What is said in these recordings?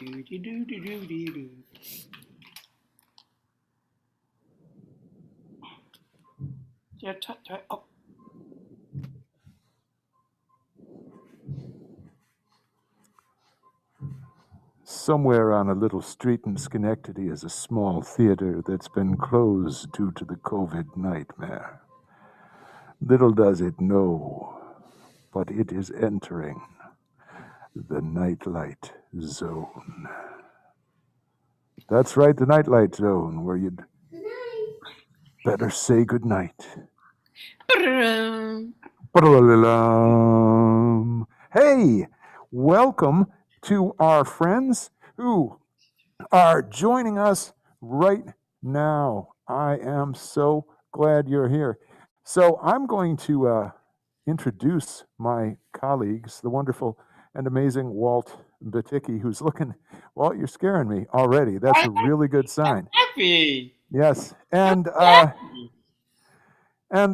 Do-do-do-do-do-do-do. Yeah, oh. Somewhere on a little street in Schenectady is a small theater that's been closed due to the COVID nightmare. Little does it know, but it is entering the nightlight zone. That's right, the nightlight zone, where you'd better say goodnight. Hey, welcome to our friends who are joining us right now. I am so glad you're here. So I'm going to introduce my colleagues, the wonderful and amazing Walt Batycki, who's looking, Walt, you're scaring me already. That's a really good sign. Happy. Yes. And the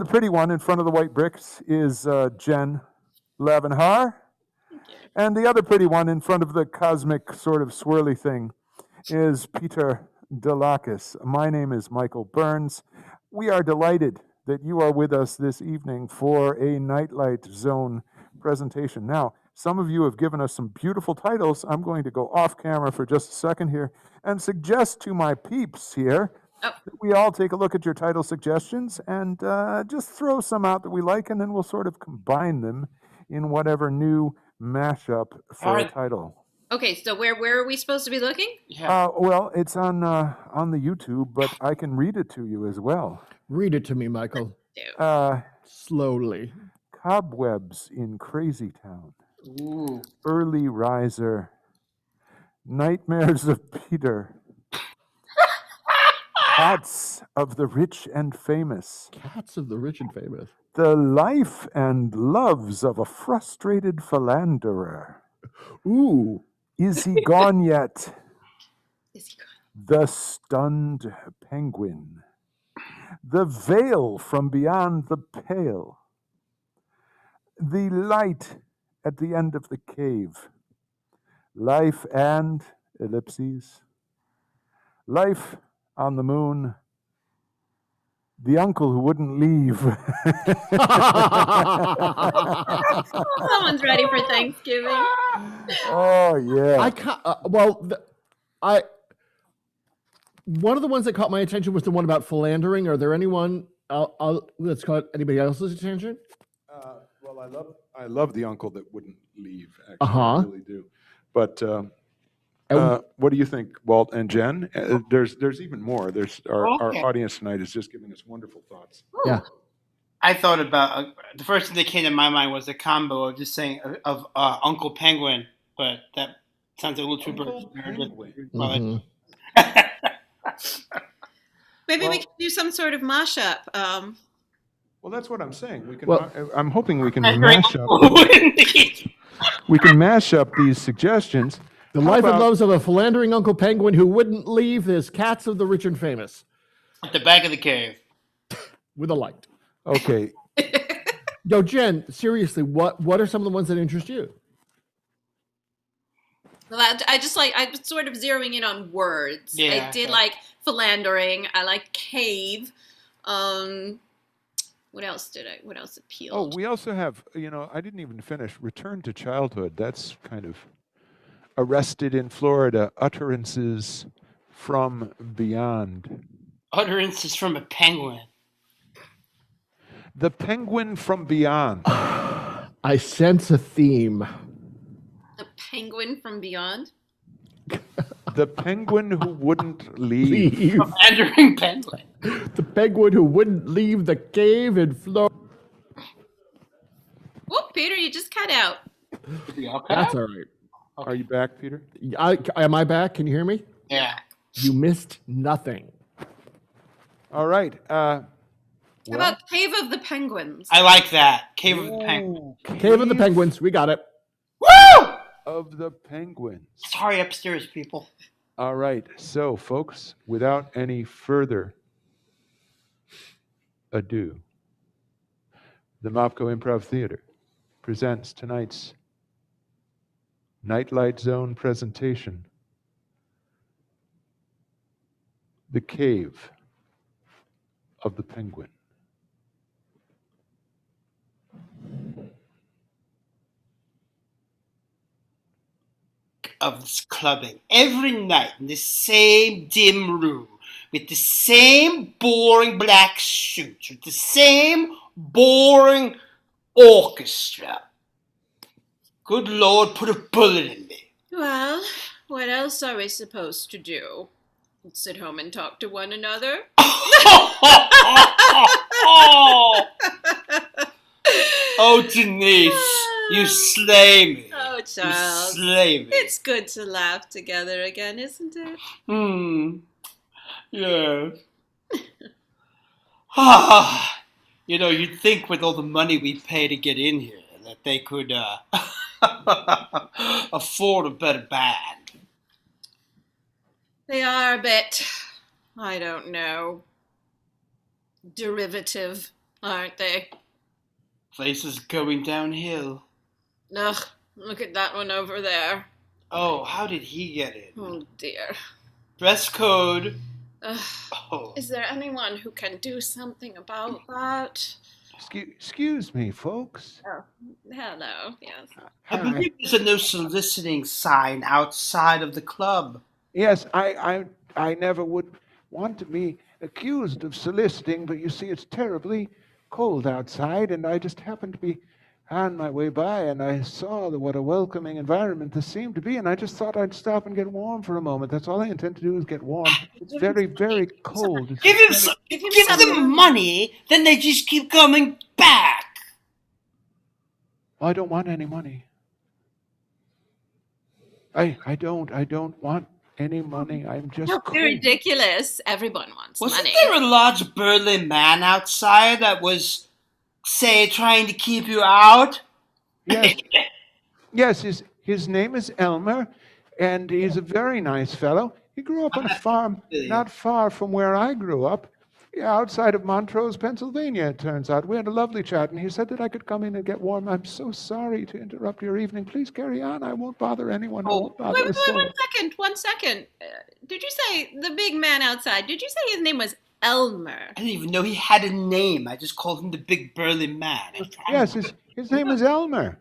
pretty one in front of the white bricks is Jen Lavnehar. And the other pretty one in front of the cosmic sort of swirly thing is Peter Delocis. My name is Michael Burns. We are delighted that you are with us this evening for a Nightlight Zone presentation. Now, some of you have given us some beautiful titles. I'm going to go off camera for just a second here and suggest to my peeps here that we all take a look at your title suggestions and just throw some out that we like, and then we'll sort of combine them in whatever new mashup for a title. Okay, so where are we supposed to be looking? Yeah. Well, it's on the YouTube, but I can read it to you as well. Read it to me, Michael. Slowly. Cobwebs in Crazy Town. Ooh. Early Riser. Nightmares of Peter. Cats of the Rich and Famous. Cats of the Rich and Famous. The Life and Loves of a Frustrated Philanderer. Ooh. Is He Gone Yet? Is he gone? The Stunned Penguin. The Veil from Beyond the Pale. The Light at the End of the Cave. Life and ellipses. Life on the Moon. The Uncle Who Wouldn't Leave. Someone's ready for Thanksgiving. Oh yeah. I can't. One of the ones that caught my attention was the one about philandering. Are there anyone? That's caught anybody else's attention? Well, I love The Uncle That Wouldn't Leave. Actually, Uh-huh. I really do. But what do you think, Walt and Jen? There's even more. There's our audience tonight is just giving us wonderful thoughts. Yeah. I thought about the first thing that came to my mind was a combo of just saying of Uncle Penguin, but that sounds a little too Mhm. Maybe we can do some sort of mashup. Well, that's what I'm saying. We can. Well- I'm hoping we can mash up. We can mash up these suggestions. The How Life and about- Loves of a Philandering Uncle Penguin Who Wouldn't Leave His Cats of the Rich and Famous. At the back of the cave. With a light. Okay. Yo, Jen, seriously, what are some of the ones that interest you? Well, I'm sort of zeroing in on words. Yeah, I did yeah. like philandering. I like cave. What else appealed? Oh, we also have. I didn't even finish. Return to Childhood. That's kind of Arrested in Florida. Utterances from Beyond. Utterances from a penguin. The Penguin from Beyond. I sense a theme. The Penguin from Beyond. The Penguin Who Wouldn't Leave. Philandering penguin. The penguin who wouldn't leave the cave in Florida. Oh, Peter, you just cut out. That's all right. Are you back, Peter? Am I back? Can you hear me? Yeah. You missed nothing. All right. How about Cave of the Penguins? I like that. Cave of the Penguin. Cave of the Penguins. We got it. Woo! Of the Penguins. Sorry, upstairs people. All right. So, folks, without any further ado, the Mopco Improv Theater presents tonight's Nightlight Zone presentation The Cave of the Penguin. Of this clubbing every night in the same dim room with the same boring black suits with the same boring orchestra. Good Lord, put a bullet in me. Well, what else are we supposed to do? Sit home and talk to one another? Oh, Denise, you slay me. Oh, You Charles. slay me. It's good to laugh together again, isn't it? Yeah. You know, you'd think with all the money we pay to get in here that they could afford a better band. They are a bit, I don't know, derivative, aren't they? Place is going downhill. Ugh, look at that one over there. Oh, how did he get in? Oh, dear. Dress code. Ugh. Oh. Is there anyone who can do something about that? Excuse me, folks. Oh, hello, yes. I believe there's a no soliciting sign outside of the club. Yes, I never would want to be accused of soliciting, but you see, it's terribly cold outside, and I just happened to be on my way by, and I saw what a welcoming environment this seemed to be, and I just thought I'd stop and get warm for a moment. That's all I intend to do is get warm. It's very, very cold. It's Give very- them money, then they just keep coming back. I don't want any money. I don't want any money. I'm just You're cold. ridiculous. Everyone wants Wasn't money. there a large burly man outside that was, say, trying to keep you out? Yes, yes. His name is Elmer, and he's a very nice fellow. He grew up on a farm not far from where I grew up, outside of Montrose, Pennsylvania, it turns out. We had a lovely chat, and he said that I could come in and get warm. I'm so sorry to interrupt your evening. Please carry on. I won't bother anyone. I won't bother a soul. One second. Did you say the big man outside? Did you say his name was Elmer? I didn't even know he had a name. I just called him the big burly man. Yes, his name is Elmer.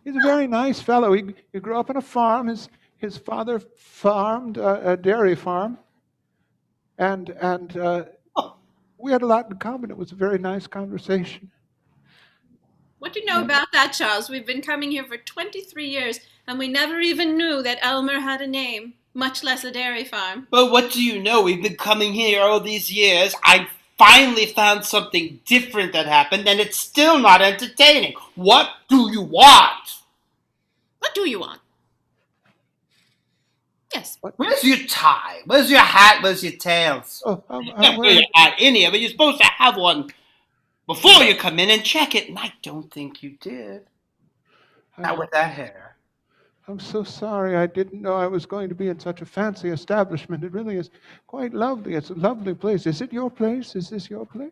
He's a very nice fellow. He grew up on a farm. His father farmed a dairy farm, and we had a lot in common. It was a very nice conversation. What do you know about that, Charles? We've been coming here for 23 years, and we never even knew that Elmer had a name, much less a dairy farm. Well, what do you know? We've been coming here all these years. I finally found something different that happened, and it's still not entertaining. What do you want? What do you want? Yes. Where's your tie? Where's your hat? Where's your tails? Oh, You can't wear your hat in here, but you're supposed to have one before you come in and check it, and I don't think you did. Not with that hair. I'm so sorry. I didn't know I was going to be in such a fancy establishment. It really is quite lovely. It's a lovely place. Is it your place? Is this your place?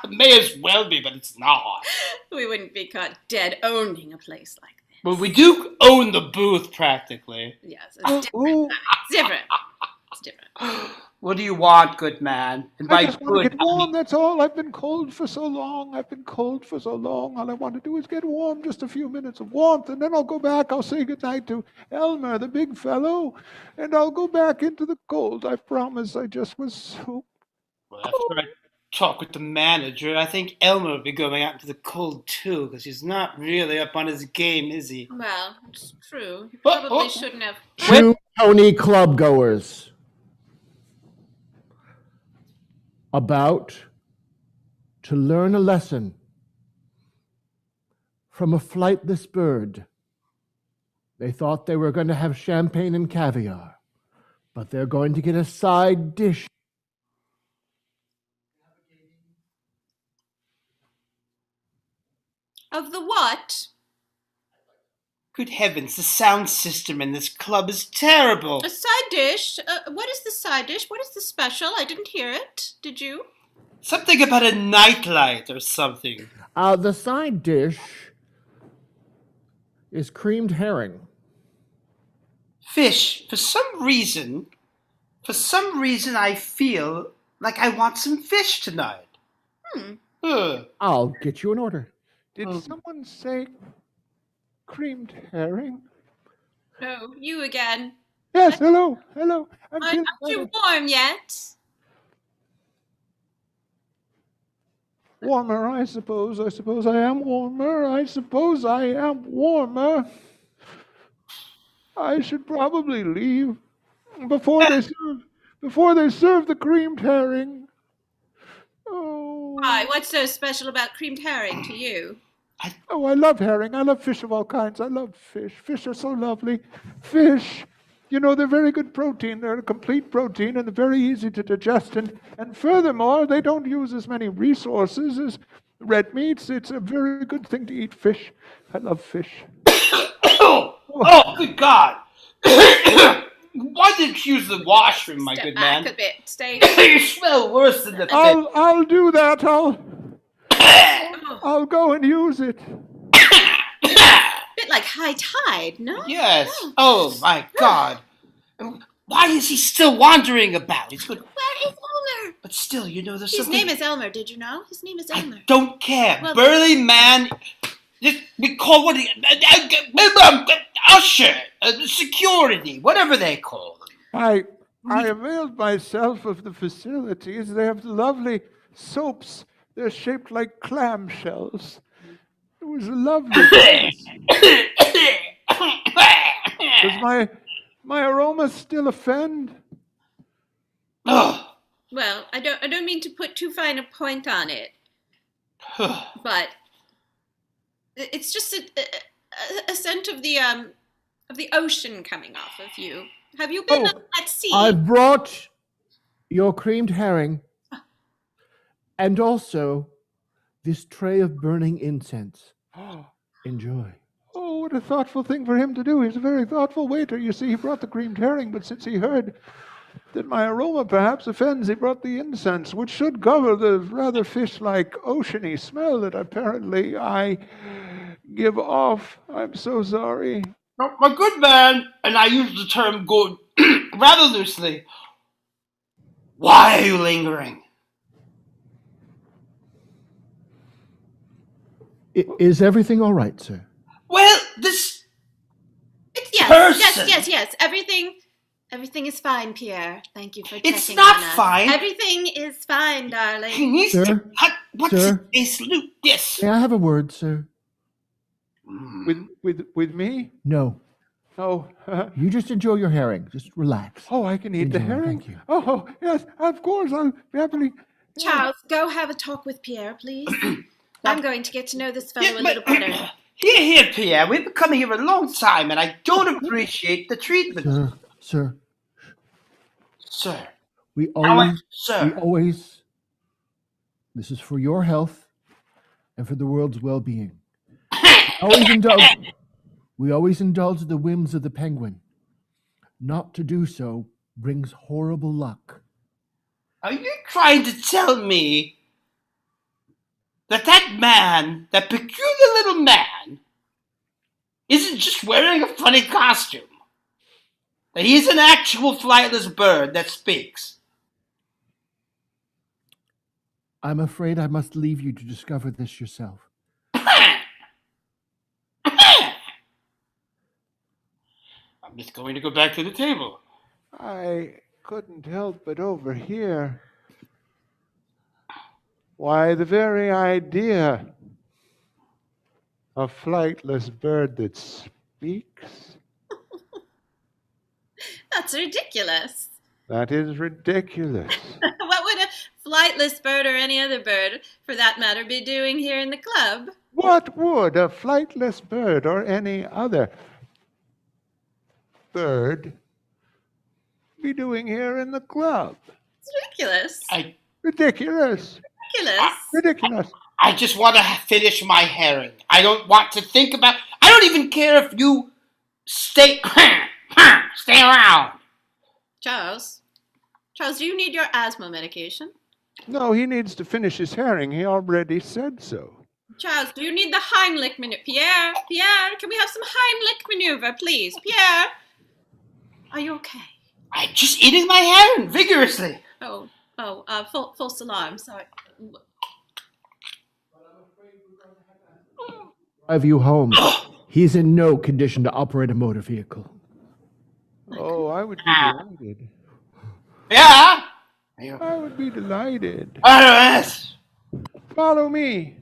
It may as well be, but it's not. We wouldn't be caught dead owning a place like this. Well, we do own the booth, practically. Yes, it's different. It's different. It's different. What do you want, good man? And I by just want to good, get warm, that's all. I've been cold for so long. All I want to do is get warm, just a few minutes of warmth, and then I'll go back. I'll say goodnight to Elmer, the big fellow, and I'll go back into the cold. I promise. I just was so... Well, after I talk with the manager, I think Elmer will be going out into the cold, too, because he's not really up on his game, is he? Well, it's true. You Oh, probably oh. shouldn't have. Two Tony clubgoers about to learn a lesson from a flightless bird. They thought they were going to have champagne and caviar, but they're going to get a side dish. Of the what? Good heavens, the sound system in this club is terrible. A side dish? What is the side dish? What is the special? I didn't hear it. Did you? Something about a nightlight or something. The side dish is creamed herring. Fish, for some reason, For some reason, I feel like I want some fish tonight. Huh. I'll get you an order. Did someone say creamed herring? Oh, you again. Yes, hello. I'm I'm feeling not too better. warm yet. Warmer, I suppose. I suppose I am warmer. I suppose I am warmer. I should probably leave before they serve the creamed herring. Oh. Why? What's so special about creamed herring to you? Oh, I love herring. I love fish of all kinds. I love fish. Fish are so lovely. Fish, you know, they're very good protein. They're a complete protein and they're very easy to digest. And furthermore, they don't use as many resources as red meats. It's a very good thing to eat fish. I love fish. Oh, good God. Why didn't you use the washroom, my Step good back man? a bit. Stay. You smell worse than the fish. I'll do that. I'll go and use it. Bit like high tide, no? Yes. Oh, my God. Why is he still wandering about? He's good. Where is Elmer? But still, you know, there's His something... name is Elmer, did you know? His name is Elmer. I don't care. Well, Burly man... We call what... Usher. Security. Whatever they call them. I availed myself of the facilities. They have lovely soaps. They're shaped like clamshells. It was a lovely place. Does my aroma still offend? Ugh. Well, I don't mean to put too fine a point on it, but it's just a scent of the ocean coming off of you. Have you been at sea? I've brought your creamed herring and also this tray of burning incense. Enjoy. Oh, what a thoughtful thing for him to do. He's a very thoughtful waiter. You see, he brought the creamed herring, but since he heard that my aroma perhaps offends, he brought the incense, which should cover the rather fish-like oceany smell that apparently I give off. I'm so sorry. My good man, and I use the term good rather loosely. Why are you lingering? Is everything all right, sir? Well, this Yes, person. yes. Everything is fine, Pierre. Thank you for checking It's not on us. fine. Everything is fine, darling. He needs Sir? to cut. What's Sir? his loop? Yes. May I have a word, sir? With me? No. Oh, You just enjoy your herring. Just relax. oh, I can eat the Enjoy, herring. thank you. Oh, yes, of course. I'll happily. Charles, go have a talk with Pierre, please. I'm going to get to know this fellow Yeah, a little better. Here, Pierre. We've been coming here a long time, and I don't appreciate the treatment. Sir, Sir. we Sir. always, this is for your health and for the world's well-being. We always indulge the whims of the penguin. Not to do so brings horrible luck. Are you trying to tell me that man, that peculiar little man, isn't just wearing a funny costume? That he's an actual flightless bird that speaks? I'm afraid I must leave you to discover this yourself. I'm just going to go back to the table. I couldn't help but overhear. Why, the very idea a flightless bird that speaks? That's ridiculous. That is ridiculous. What would a flightless bird or any other bird, for that matter, be doing here in the club? What would a flightless bird or any other bird be doing here in the club? It's ridiculous. Ridiculous. Ridiculous. I just want to finish my herring. I don't want to think about... I don't even care if you stay around. Charles, do you need your asthma medication? No, he needs to finish his herring. He already said so. Charles, do you need the Heimlich maneuver? Pierre, can we have some Heimlich maneuver, please? Pierre, are you okay? I I'm just eating my herring vigorously. False alarm. Sorry. Drive you home. He's in no condition to operate a motor vehicle. Oh, I would be delighted. Yeah? I would be delighted. Barnabas! Follow me.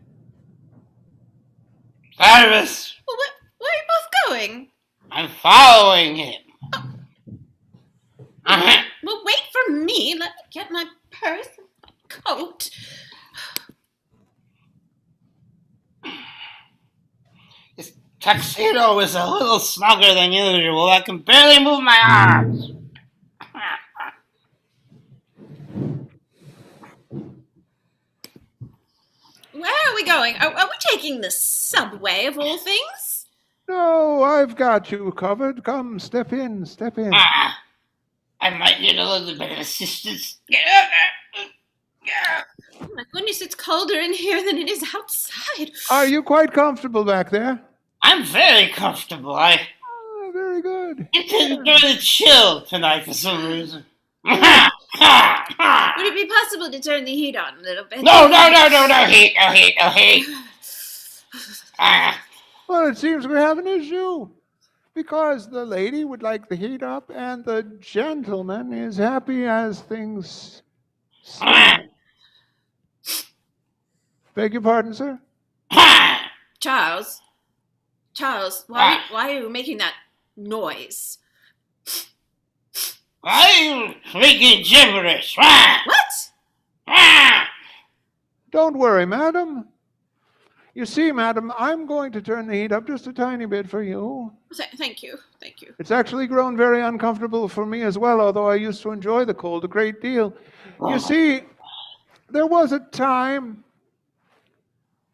Barnabas! Well, where are you both going? I'm following him. Well, wait for me. Let me get my purse and coat. This tuxedo is a little snugger than usual. I can barely move my arms. Where are we going? Are we taking the subway of all things? No, I've got you covered. Come, step in, step in. I might need a little bit of assistance. Oh my goodness, it's colder in here than it is outside. Are you quite comfortable back there? I'm very comfortable. I Very good. get to enjoy the chill tonight for some reason. Would it be possible to turn the heat on a little bit? No heat. Well, it seems we have an issue. Because the lady would like the heat up and the gentleman is happy as things stand. Beg your pardon, sir? Charles, why are you making that noise? Why are you speaking gibberish? What? Don't worry, madam. You see, madam, I'm going to turn the heat up just a tiny bit for you. Thank you. It's actually grown very uncomfortable for me as well, although I used to enjoy the cold a great deal. You see, there was a time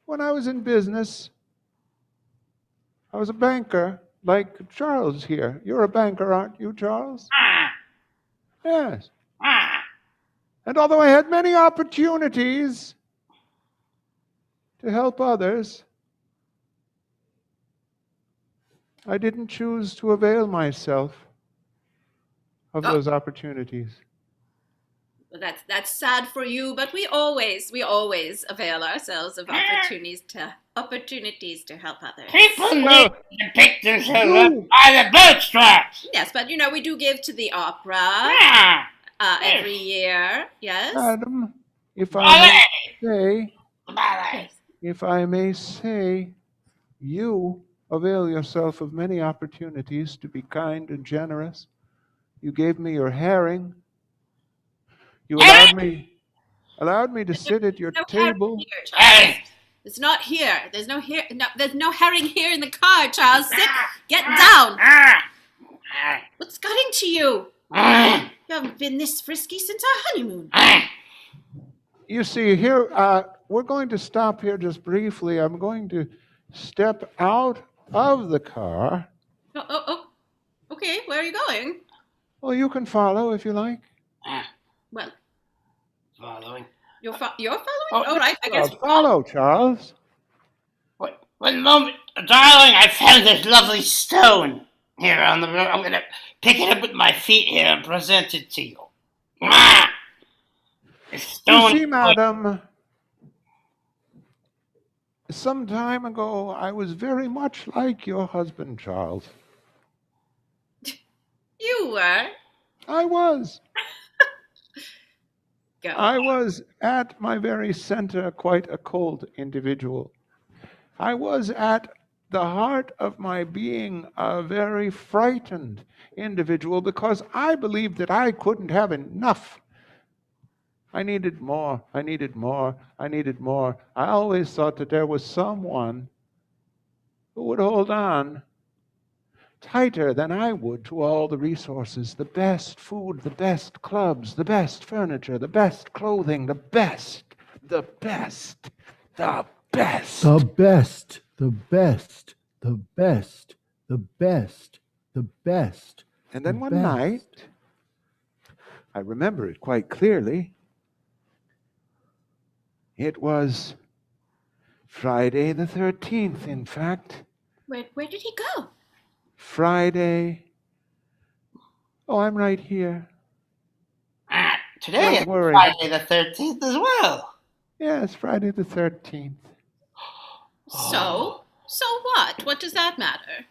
when I was in business. I was a banker, like Charles here. You're a banker, aren't you, Charles? Yes. And although I had many opportunities to help others, I didn't choose to avail myself of those opportunities. Well, that's sad for you, but we always avail ourselves of opportunities to help others. People need to pick themselves up by the bootstraps. Yes, but we do give to the opera every year. Yes. Madam, if I may say, you avail yourself of many opportunities to be kind and generous. You gave me your herring. You allowed me to sit at your table. It's not here. There's no herring here in the car, Charles. Sit. Get down. What's got into you? You haven't been this frisky since our honeymoon. You see, here, we're going to stop here just briefly. I'm going to step out of the car. Oh. Okay, where are you going? Well, you can follow if you like. Well, Following. you're following? Oh, All right, I guess. Follow, Charles. One moment, darling, I found this lovely stone here on the road. I'm going to pick it up with my feet here and present it to you. You see, madam, some time ago, I was very much like your husband, Charles. You were? I was. Go. I was at my very center quite a cold individual. I was at the heart of my being a very frightened individual because I believed that I couldn't have enough. I needed more. I always thought that there was someone who would hold on tighter than I would to all the resources, the best food, the best clubs, the best furniture, the best clothing, the best. And then one night, I remember it quite clearly, it was Friday the 13th, in fact. Where did he go? Friday. Oh, I'm right here. Today is Don't worry. Friday the 13th as well. Yes, Friday the 13th. So what? What does that matter?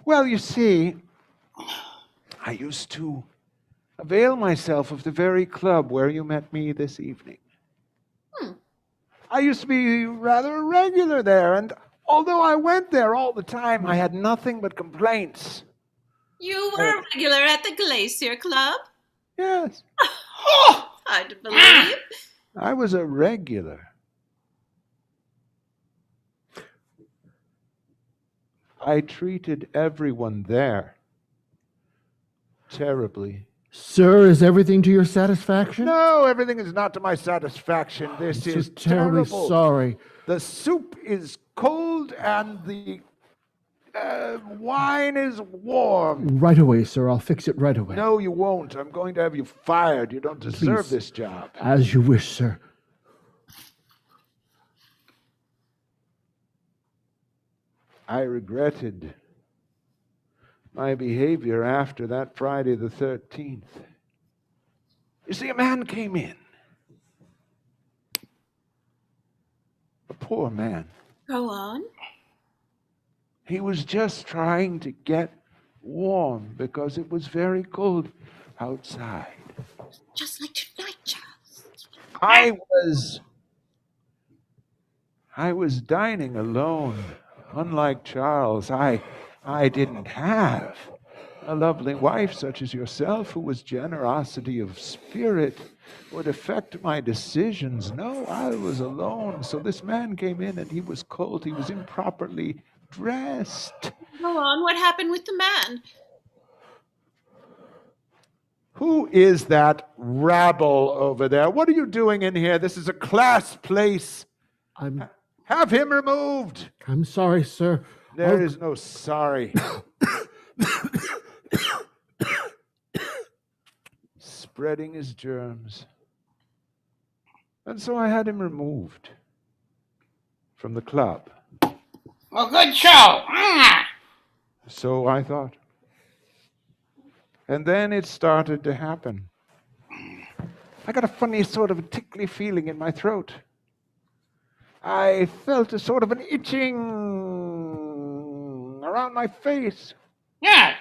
Well, you see, I used to avail myself of the very club where you met me this evening. I used to be rather regular there, and although I went there all the time, I had nothing but complaints. You were a regular at the Glacier Club? Yes, Hard to believe. I was a regular. I treated everyone there terribly. Sir, is everything to your satisfaction? No, everything is not to my satisfaction. This I'm is so terribly terrible. sorry. The soup is cold and the wine is warm. Right away, sir. I'll fix it right away. No, you won't. I'm going to have you fired. You don't deserve Please. this job. As you wish, sir. I regretted my behavior after that Friday the 13th. You see, a man came in. A poor man. Go on. He was just trying to get warm because it was very cold outside. Just like tonight, Charles. I was dining alone. Unlike Charles, I didn't have a lovely wife such as yourself, whose generosity of spirit would affect my decisions. No, I was alone. So this man came in and he was cold. He was improperly dressed. Go on. What happened with the man? Who is that rabble over there? What are you doing in here? This is a class place. Have him removed. I'm sorry, sir. There is no sorry. Spreading his germs. And so I had him removed from the club. Well, good show. So I thought. And then it started to happen. I got a funny sort of tickly feeling in my throat. I felt a sort of an itching around my face. Yeah.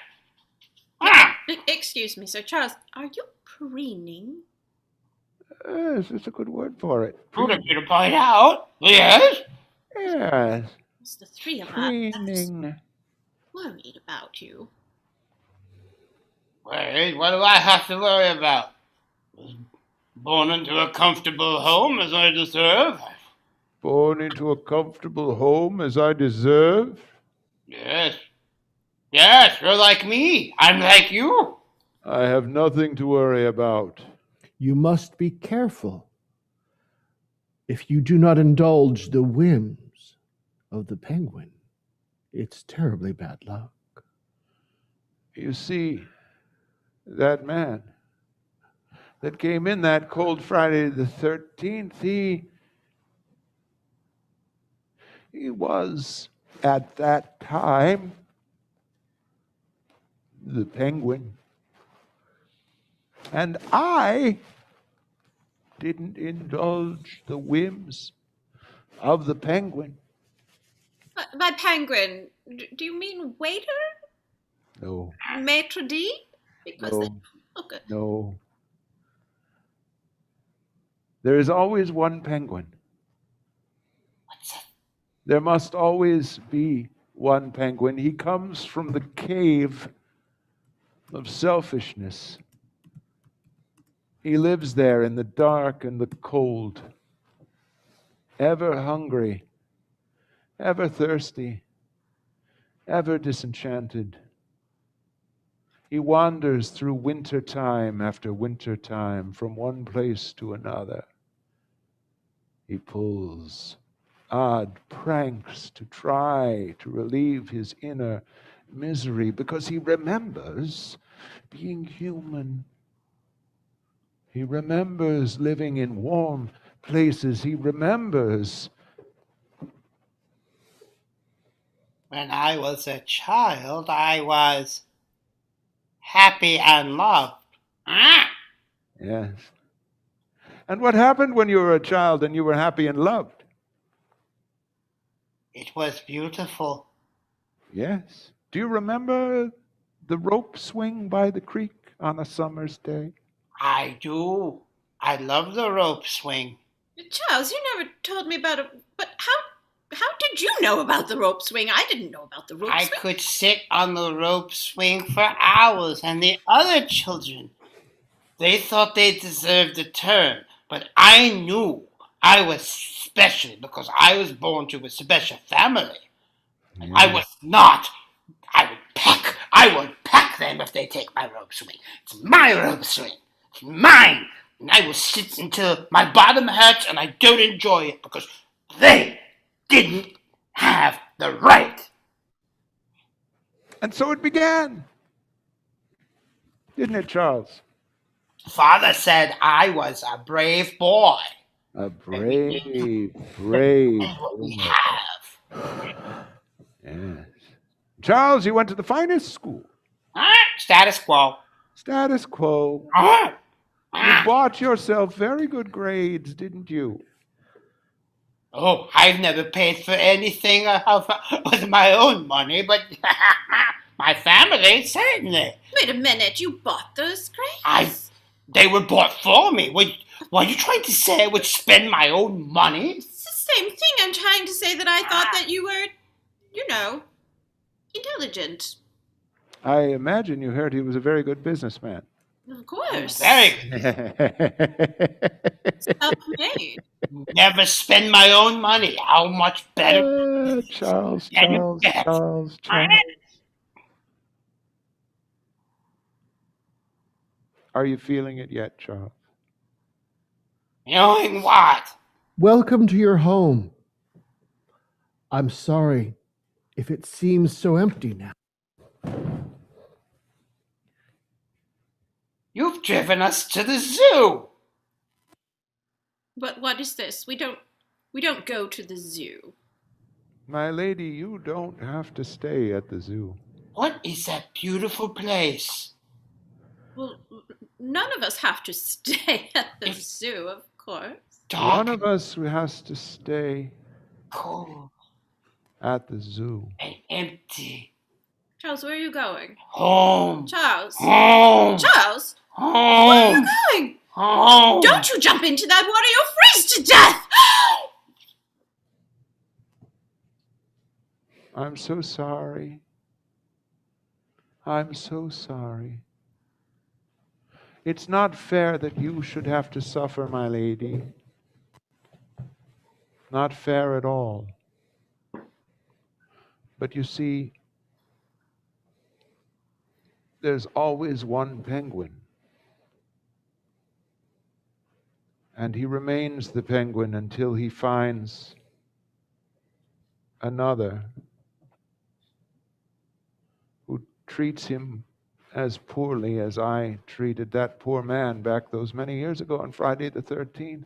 Excuse me, sir. Charles, are you preening? Yes, it's a good word for it. Good of you to point out. Yes. Yes. It's the three of us. Preening. Worried about you. Wait, what do I have to worry about? Was born into a comfortable home as I deserve. Born into a comfortable home as I deserve. Yes. Yes, you're like me. I'm like you. I have nothing to worry about. You must be careful. If you do not indulge the whims of the penguin, it's terribly bad luck. You see, that man that came in that cold Friday the 13th, he was, at that time, the penguin. And I didn't indulge the whims of the penguin. By penguin, do you mean waiter? No, Maitre d'? Because no, okay. no. There is always one penguin. There must always be one penguin. He comes from the cave of selfishness. He lives there in the dark and the cold, ever hungry, ever thirsty, ever disenchanted. He wanders through winter time after winter time from one place to another. He pulls odd pranks to try to relieve his inner misery because he remembers being human. He remembers living in warm places. He remembers When I was a child, I was happy and loved. yes, And what happened when you were a child and you were happy and loved? It was beautiful. Yes. Do you remember the rope swing by the creek on a summer's day? I do. I love the rope swing. Charles, you never told me about it. But how did you know about the rope swing? I didn't know about the rope I swing. could sit on the rope swing for hours, and the other children, they thought they deserved a turn, but I knew I was special because I was born to a special family. And I was not. I would peck them if they take my rope swing. It's my rope swing. It's mine. And I will sit until my bottom hurts and I don't enjoy it because they didn't have the right. And so it began. Didn't it, Charles? Father said I was a brave boy. A brave, brave And what we boy. have. Yes. Charles, you went to the finest school. Status quo. Status quo. You bought yourself very good grades, didn't you? Oh, I've never paid for anything with my own money, but my family certainly. Wait a minute, you bought those grades? They were bought for me. Were you trying to say I would spend my own money? It's the same thing. I'm trying to say that I thought that you were, intelligent. I imagine you heard he was a very good businessman. Of course. Very Self-made. never spend my own money. How much better? Charles. Are you feeling it yet, Charles? Knowing what? Welcome to your home. I'm sorry if it seems so empty now. You've driven us to the zoo. But what is this? We don't go to the zoo. My lady, you don't have to stay at the zoo. What is that beautiful place? Well, none of us have to stay at the zoo, of course. Dark, One of us has to stay cold, at the zoo. and empty. Charles, where are you going? Home. Charles. Home. Charles, where are you Home. going? Home. Don't you jump into that water, you'll freeze to death! I'm so sorry. I'm so sorry. It's not fair that you should have to suffer, my lady. Not fair at all. But you see, there's always one penguin. And he remains the penguin until he finds another who treats him as poorly as I treated that poor man back those many years ago on Friday the 13th.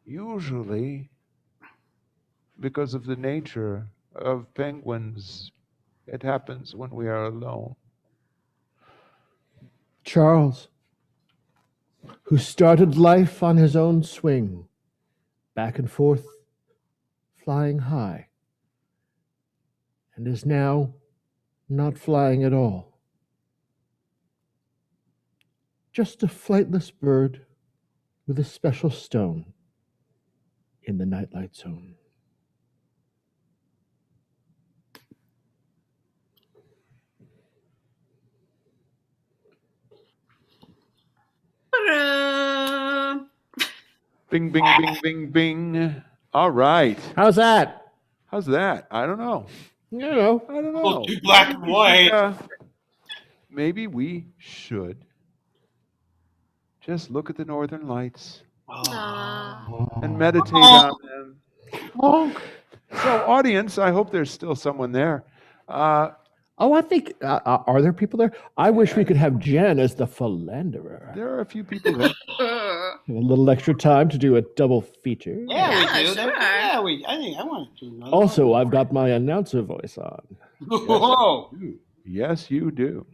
Usually, because of the nature of penguins, it happens when we are alone. Charles, who started life on his own swing, back and forth, flying high, and is now not flying at all. Just a flightless bird with a special stone in the Nightlight Zone. Bing, bing, bing, bing, bing. All right. How's that? How's that? I don't know. You know. I don't know. Oh, too black and white. Maybe we should just look at the northern lights and meditate on them. So, audience, I hope there's still someone there. I think, are there people there? I wish we could have Jen as the philanderer. There are a few people there. A little extra time to do a double feature. Yeah, we do. sure. Yeah, I think I want to do another Also, I've got my announcer voice on. one. Whoa. Yes, you do.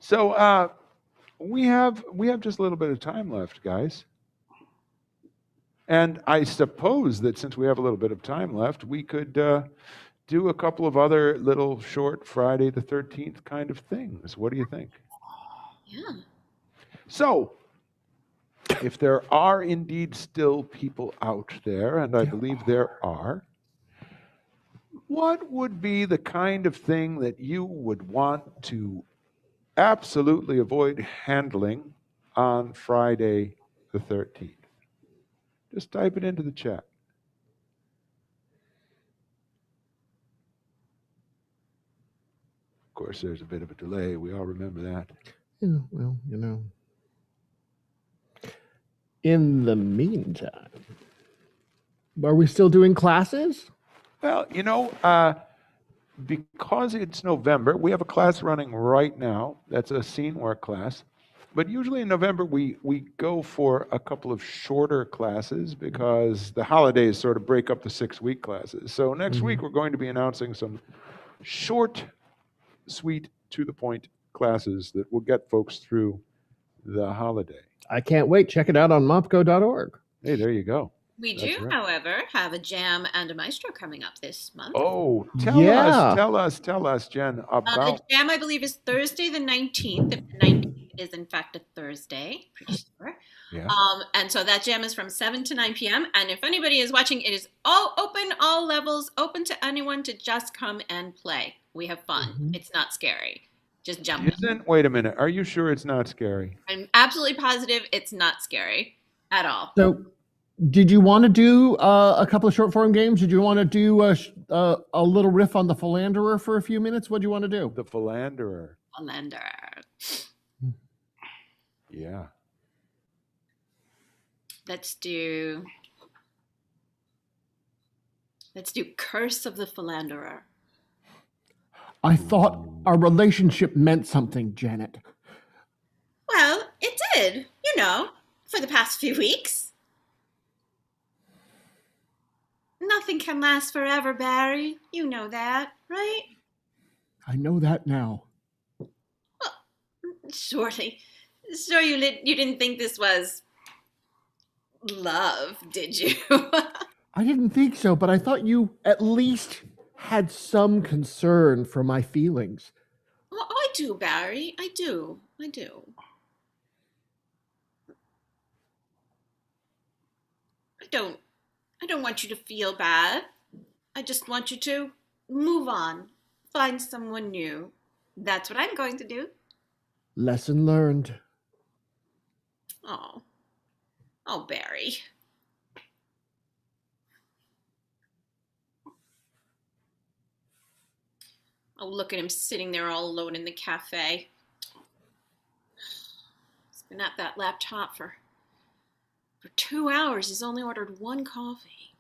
So, we have just a little bit of time left, guys. And I suppose that since we have a little bit of time left, we could do a couple of other little short Friday the 13th kind of things. What do you think? Yeah. So, if there are indeed still people out there, and I believe there are, what would be the kind of thing that you would want to absolutely avoid handling on Friday the 13th? Just type it into the chat. Of course, there's a bit of a delay. We all remember that. Yeah, well, in the meantime, are we still doing classes? Well, because it's November, we have a class running right now. That's a scene work class. But usually in November, we go for a couple of shorter classes because the holidays sort of break up the 6-week classes. So next week, we're going to be announcing some short, sweet, to-the-point classes that will get folks through the holiday. I can't wait. Check it out on mopco.org. Hey, there you go. We That's do, right. however, have a jam and a maestro coming up this month. Oh, Yeah. tell us, Jen, The about... jam, I believe, is Thursday the 19th. If the 19th is, in fact, a Thursday, pretty sure. Yeah. And so that jam is from 7 to 9 p.m. And if anybody is watching, it is all open, all levels, open to anyone to just come and play. We have fun. It's not scary. Just jump in. Wait a minute. Are you sure it's not scary? I'm absolutely positive it's not scary at all. So, did you want to do a couple of short form games? Did you want to do a little riff on the Philanderer for a few minutes? What do you want to do? The Philanderer. Philanderer. Yeah. Let's do Curse of the Philanderer. I thought our relationship meant something, Janet. Well, it did, for the past few weeks. Nothing can last forever, Barry. You know that, right? I know that now. Well, surely. Sure you didn't think this was love, did you? I didn't think so, but I thought you at least had some concern for my feelings. Well, I do, Barry. I do. I don't want you to feel bad. I just want you to move on. Find someone new. That's what I'm going to do. Lesson learned. Oh, Barry. Oh, look at him sitting there all alone in the cafe. He's been at that laptop for 2 hours. He's only ordered one coffee.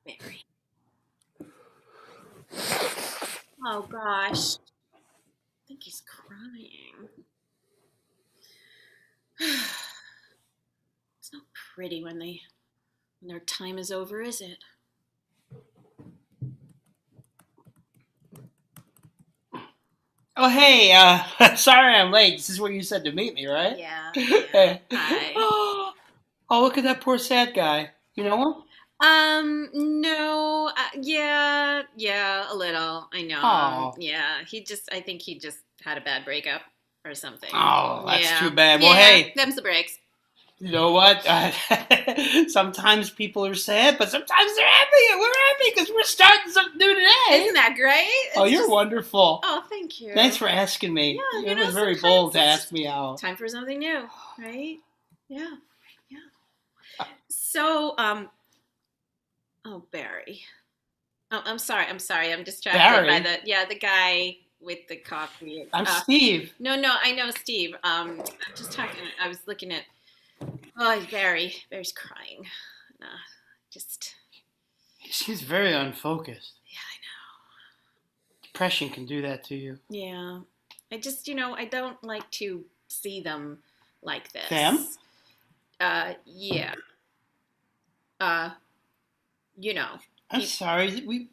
Barry. Oh, gosh. I think he's crying. It's not pretty when their time is over, is it? Oh, hey, sorry I'm late. This is where you said to meet me, right? Yeah. Hi. Oh, look at that poor sad guy. You know him? No, yeah, a little. I know. Oh. Yeah, I think he just had a bad breakup or something. Oh, that's Yeah. too bad. Well, Yeah, hey, them's the breaks. you know what? Sometimes people are sad, but sometimes they're happy. We're happy because we're starting something new today. Isn't that great? Oh, you're wonderful. Oh, thank you. Thanks for asking me. Yeah, It was very bold to ask me out. Time for something new, right? Yeah. So, oh, Barry. Oh, I'm sorry. I'm distracted Barry? by the guy with the coffee. I'm Steve. No, I know Steve. I'm just talking. I was looking at. Oh, Barry's crying. She's very unfocused. Yeah, I know. Depression can do that to you. Yeah. I just, I don't like to see them like this. Them? Yeah. I'm sorry.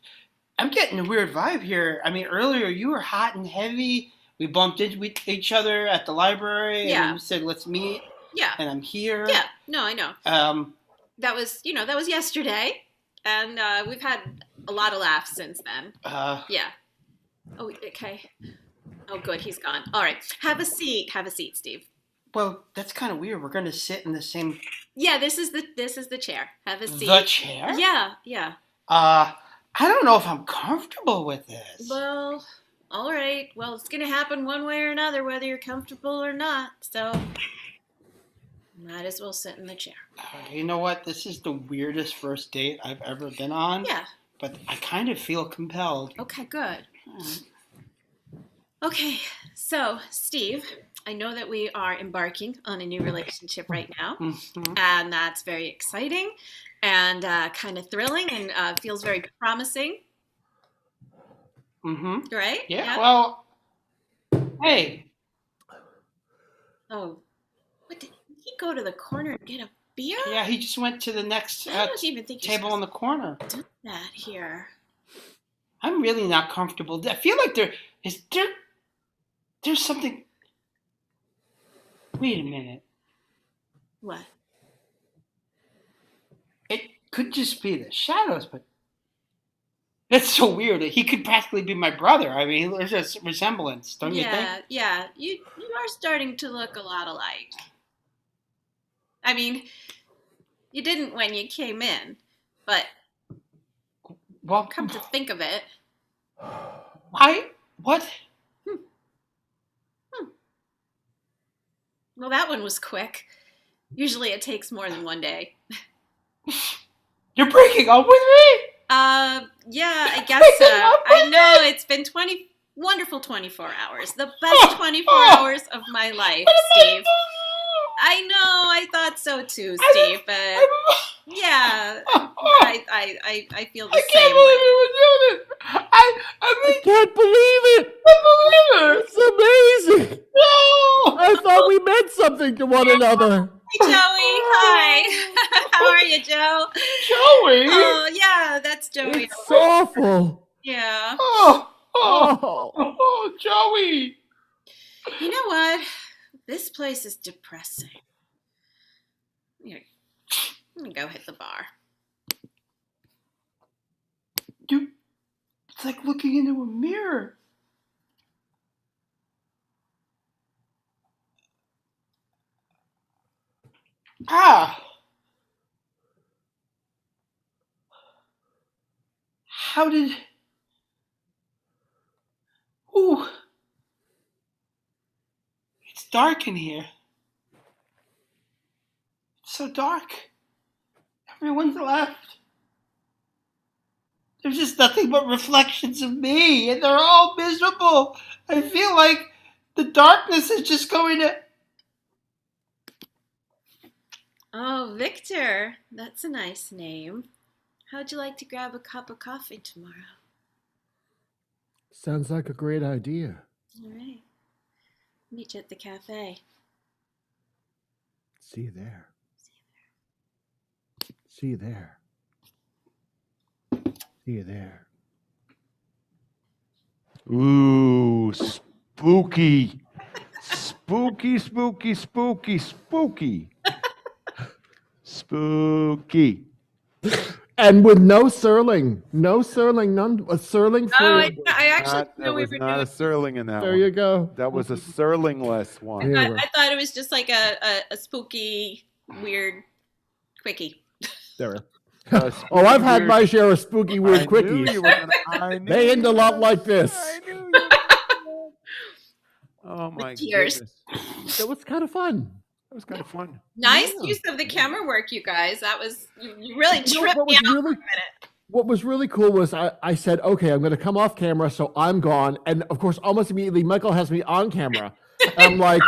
I'm getting a weird vibe here. I mean, earlier you were hot and heavy. We bumped into each other at the library. Yeah. And you said, let's meet. Yeah. And I'm here. Yeah. No, I know. That was yesterday, and we've had a lot of laughs since then. Yeah. Oh, okay. Oh, good. He's gone. All right. Have a seat. Have a seat, Steve. Well, that's kind of weird. We're going to sit in the same... Yeah, this is the chair. Have a seat. The chair? Yeah, yeah. I don't know if I'm comfortable with this. Well, all right. Well, it's going to happen one way or another, whether you're comfortable or not. So, might as well sit in the chair. You know what? This is the weirdest first date I've ever been on. Yeah. But I kind of feel compelled. Okay, good. Okay, so, Steve, I know that we are embarking on a new relationship right now, and that's very exciting and kind of thrilling and feels very promising. Mm-hmm. Right? Yeah, well, hey. Oh, what, did he go to the corner and get a beer? Yeah, he just went to the next I don't even think table in the corner. Do that here. I'm really not comfortable. I feel like there's something... Wait a minute. What? It could just be the shadows, but it's so weird. He could practically be my brother. I mean, there's a resemblance, don't you think? Yeah. You are starting to look a lot alike. I mean, you didn't when you came in, but well, come to think of it. What? Well, that one was quick. Usually it takes more than one day. You're breaking up with me? Yeah, I guess so. I know, it's been wonderful 24 hours. The best 24 hours of my life, Steve. I know, I thought so too, Steve, but yeah, I feel the same way. I can't believe you were doing it. I can't believe it. It's amazing. No. I thought we meant something to one another. Hey, Joey. Hi. How are you, Joe? Joey? Oh, yeah, that's Joey. It's awful. Yeah. Oh, Joey. You know what? This place is depressing. Here, I'm gonna go hit the bar. Dude, it's like looking into a mirror. How did... Ooh. It's dark in here. It's so dark. Everyone's left. There's just nothing but reflections of me, and they're all miserable. I feel like the darkness is just going to... Oh, Victor. That's a nice name. How'd you like to grab a cup of coffee tomorrow? Sounds like a great idea. All right. Meet you at the cafe. See you there. See you there. See you there. Ooh, spooky. Spooky, spooky, spooky, spooky. Spooky. And with no Serling. No Serling. None. A Serling free. Oh, I actually didn't know There we was were not doing... a Serling in that There one. you go. That was a Serling-less one. Yeah. I thought it was just like a spooky, weird quickie. There. Oh, I've had my share of spooky, weird quickies. They end a lot like this. I knew you were gonna... Oh my Cheers. goodness. That was kind of fun. That was kind of fun. Nice Yeah. use of the camera work, you guys. That was, you really You know tripped me out for a minute. What was really cool was I said, okay, I'm going to come off camera, so I'm gone. And of course, almost immediately, Michael has me on camera. And I'm like,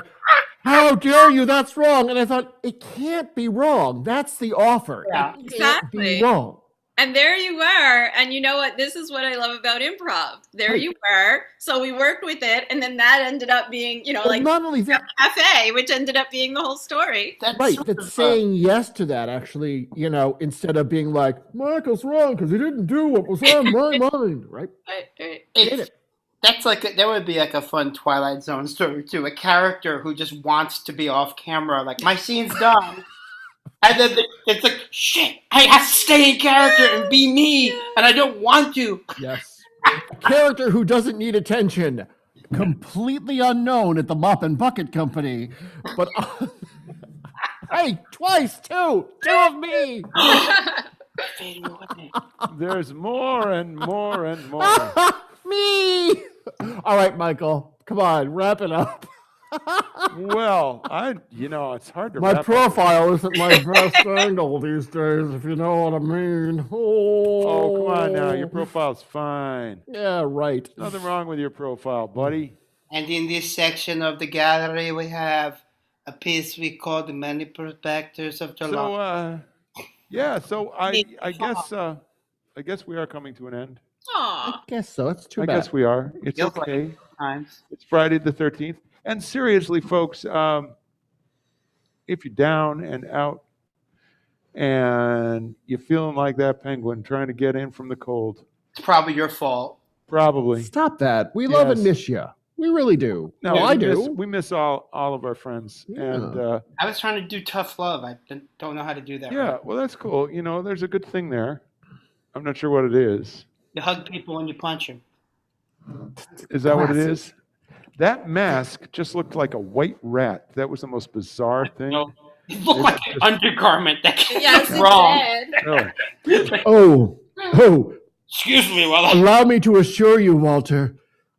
how dare you? That's wrong. And I thought, it can't be wrong. That's the offer. Yeah. It can't Exactly. be wrong. And there you were. And you know what? This is what I love about improv. There you were. So we worked with it. And then that ended up being, But like not only that, cafe, which ended up being the whole story. That's right, sort that's of, saying yes to that, actually, instead of being like, Michael's wrong because he didn't do what was on my mind, right? Right. Did it. That would be like a fun Twilight Zone story too. A character who just wants to be off camera, like my scene's done, and then it's like shit. I have to stay in character and be me, and I don't want to. Yes. A character who doesn't need attention. Completely unknown at the Mop and Bucket Company. But hey, twice, two of me. There's more and more and more. Me. All right, Michael, come on, wrap it up. Well, it's hard to My wrap profile isn't my best angle these days, if you know what I mean. Oh, come on now. Your profile's fine. Yeah, right. Nothing wrong with your profile, buddy. And in this section of the gallery, we have a piece we call "The Many Perspectives of Delocis." So I guess we are coming to an end. Aw. I guess so. It's too I bad. guess we are. It's Feels like okay. times. It's Friday the 13th. And seriously, folks, if you're down and out and you're feeling like that penguin trying to get in from the cold, It's probably your fault. probably. Stop that. We love and Yes. miss you. We really do. No, Well, I do. We miss all of our friends. Yeah. And I was trying to do tough love. I don't know how to do that. yeah, well, that's cool. There's a good thing there. I'm not sure what it is. You hug people and you punch them. Is that what it Classic. is? That mask just looked like a white rat. That was the most bizarre thing. No, it looked like an undergarment. That Yes, was it wrong. did. Really. Oh, Excuse me while I. allow me to assure you, Walter,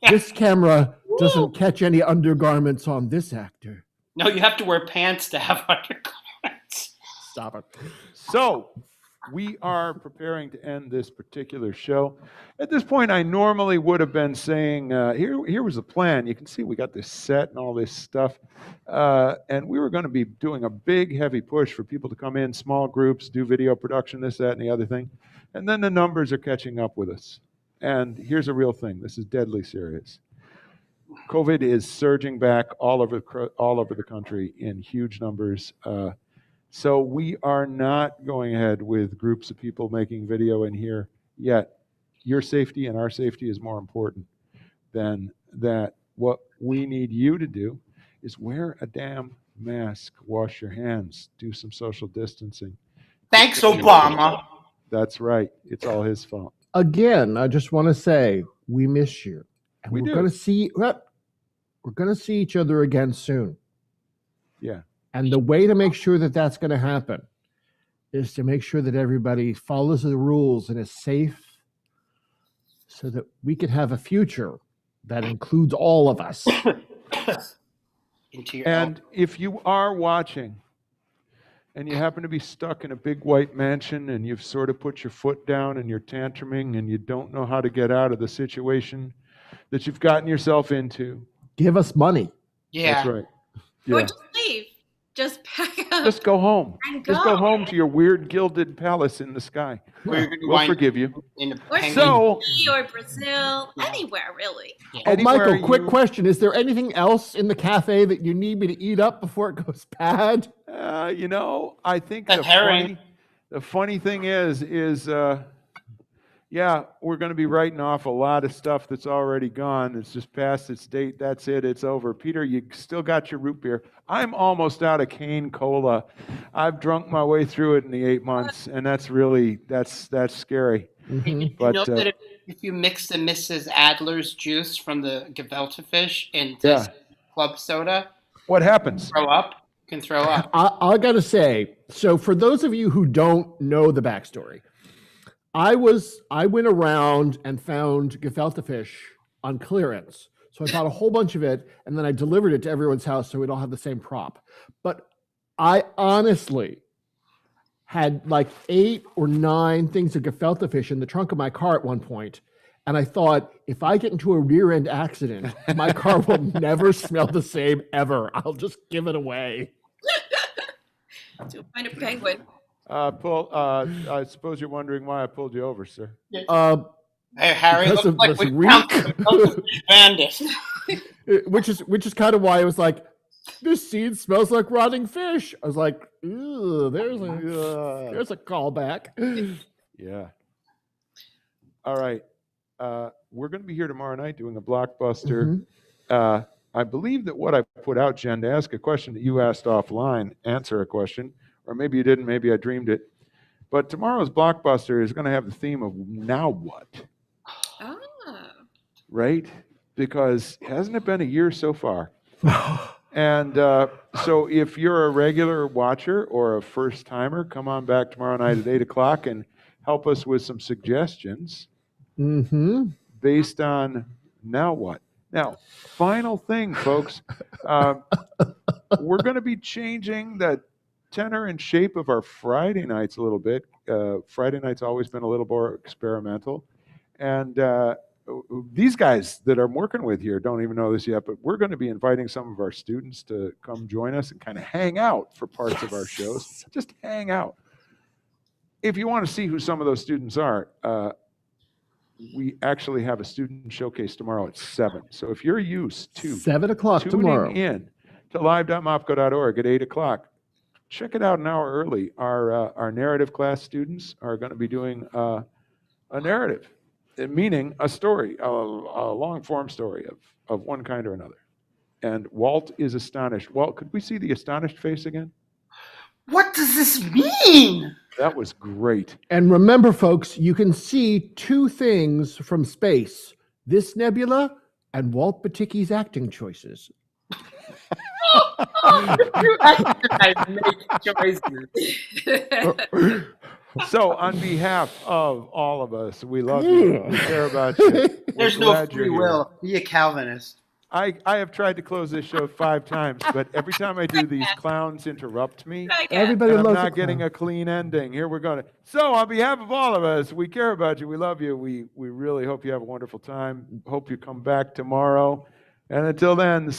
this camera doesn't catch any undergarments on this actor. No, you have to wear pants to have undergarments. Stop it. So we are preparing to end this particular show. At this point, I normally would have been saying, here was the plan. You can see we got this set and all this stuff. And we were going to be doing a big, heavy push for people to come in, small groups, do video production, this, that, and the other thing. And then the numbers are catching up with us. And here's a real thing. This is deadly serious. COVID is surging back all over the country in huge numbers. So we are not going ahead with groups of people making video in here yet. Your safety and our safety is more important than that. What we need you to do is wear a damn mask, wash your hands, do some social distancing. Thanks, Obama. That's right. It's all his fault. Again, I just want to say we miss you. And We we're do. going to see each other again soon. Yeah. And the way to make sure that that's going to happen is to make sure that everybody follows the rules and is safe so that we can have a future that includes all of us. Into your And if you are watching and you happen to be stuck in a big white mansion and you've sort of put your foot down and you're tantruming and you don't know how to get out of the situation that you've gotten yourself into, Give us money. yeah. that's right. Or Yeah. just leave. Just pack up Just go home. and Just go go. home to your weird gilded palace in the sky. Where you're gonna We'll wind forgive you. in a Or penguin. So, or Brazil, anywhere really. Oh, anywhere Michael, quick you- question. Is there anything else in the cafe that you need me to eat up before it goes bad? I think That herring. the funny thing is, we're going to be writing off a lot of stuff that's already gone. It's just past its date. That's it. It's over. Peter, you still got your root beer. I'm almost out of cane cola. I've drunk my way through it in the 8 months, and that's scary. Mhm. You But know that if you mix the Mrs. Adler's juice from the gefilte fish into Yeah. club soda, what happens? you can throw up. I got to say, so for those of you who don't know the backstory, I went around and found gefilte fish on clearance. So I bought a whole bunch of it, and then I delivered it to everyone's house so we'd all have the same prop. But I honestly had like 8 or 9 things of gefilte fish in the trunk of my car at one point. And I thought, if I get into a rear end accident, my car will never smell the same ever. I'll just give it away. To find a penguin. I suppose you're wondering why I pulled you over, sir. Hey, Harry, Because looks of like this we reek. found the gefilte fish bandit. which is kind of why I was like, this seed smells like rotting fish. I was like, ooh, there's a callback. Yeah. All right. we're going to be here tomorrow night doing a blockbuster. I believe that what I put out, Jen, to ask a question that you asked offline, answer a question, or maybe you didn't, maybe I dreamed it. But tomorrow's blockbuster is going to have the theme of now what? Oh. Right? Because hasn't it been a year so far? And so if you're a regular watcher or a first timer, come on back tomorrow night at 8 o'clock and help us with some suggestions based on now what. Now, final thing, folks. We're going to be changing the tenor and shape of our Friday nights a little bit. Friday night's always been a little more experimental. And these guys that I'm working with here don't even know this yet, but we're going to be inviting some of our students to come join us and kind of hang out for parts of our shows. Just hang out. If you want to see who some of those students are, we actually have a student showcase tomorrow at 7. So if you're used to 7 o'clock tomorrow in to live.mopco.org at 8 o'clock, check it out an hour early. Our narrative class students are going to be doing a narrative, meaning a story, a long-form story of one kind or another. And Walt is astonished. Walt, could we see the astonished face again? What does this mean? That was great. And remember, folks, you can see 2 things from space: this nebula and Walt Batycki's acting choices. I make choices. So on behalf of all of us, we love you. We care about you. There's no free will. Be a Calvinist. I have tried to close this show 5 times, but every time I do, these clowns interrupt me. Everybody I'm loves not getting a clean ending. Here we're going. So on behalf of all of us, we care about you. We love you. We really hope you have a wonderful time. Hope you come back tomorrow. And until then,